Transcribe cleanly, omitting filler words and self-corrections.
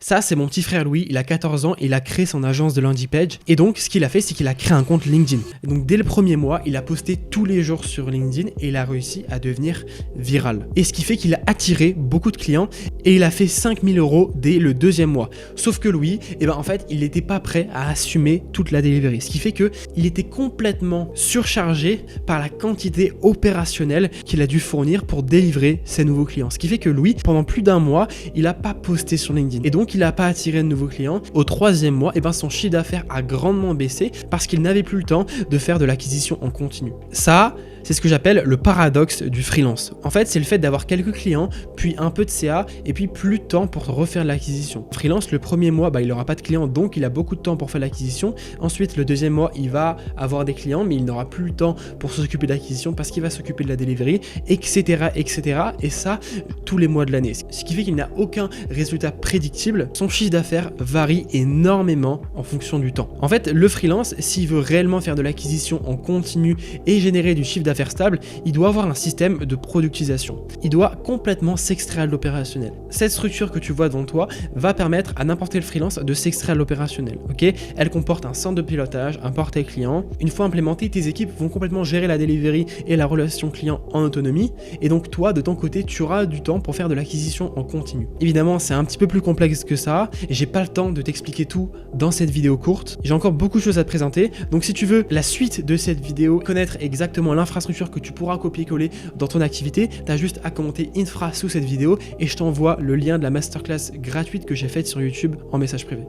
Ça, c'est mon petit frère Louis, il a 14 ans, il a créé son agence de landing page. Et donc, ce qu'il a fait, c'est qu'il a créé un compte LinkedIn. Et donc, dès le premier mois, il a posté tous les jours sur LinkedIn et il a réussi à devenir viral. Et ce qui fait qu'il a attiré beaucoup de clients et il a fait 5000 € dès le deuxième mois. Sauf que Louis, en fait, il n'était pas prêt à assumer toute la delivery. Ce qui fait qu'il était complètement surchargé par la quantité opérationnelle qu'il a dû fournir pour délivrer ses nouveaux clients. Ce qui fait que Louis, pendant plus d'un mois, il n'a pas posté sur LinkedIn. Et donc, il n'a pas attiré de nouveaux clients. Au troisième mois, son chiffre d'affaires a grandement baissé parce qu'il n'avait plus le temps de faire de l'acquisition en continu. Ça, c'est ce que j'appelle le paradoxe du freelance. En fait, c'est le fait d'avoir quelques clients, puis un peu de CA, et puis plus de temps pour refaire de l'acquisition. Freelance, le premier mois, il n'aura pas de clients, donc il a beaucoup de temps pour faire l'acquisition. Ensuite, le deuxième mois, il va avoir des clients, mais il n'aura plus le temps pour s'occuper de l'acquisition parce qu'il va s'occuper de la delivery, etc., etc. Et ça, tous les mois de l'année. Ce qui fait qu'il n'a aucun résultat prédictible. Son chiffre d'affaires varie énormément en fonction du temps. En fait, le freelance, s'il veut réellement faire de l'acquisition en continu et générer du chiffre d'affaires stable, il doit avoir un système de productisation. Il doit complètement s'extraire de l'opérationnel. Cette structure que tu vois devant toi va permettre à n'importe quel freelance de s'extraire de l'opérationnel. Elle comporte un centre de pilotage, un portail client. Une fois implémenté, tes équipes vont complètement gérer la delivery et la relation client en autonomie. Et donc toi, de ton côté, tu auras du temps pour faire de l'acquisition en continu. Évidemment, c'est un petit peu plus complexe que ça et j'ai pas le temps de t'expliquer tout dans cette vidéo courte. J'ai encore beaucoup de choses à te présenter. Donc si tu veux la suite de cette vidéo, connaître exactement l'infrastructure que tu pourras copier-coller dans ton activité, tu as juste à commenter infra sous cette vidéo et je t'envoie le lien de la masterclass gratuite que j'ai faite sur YouTube en message privé.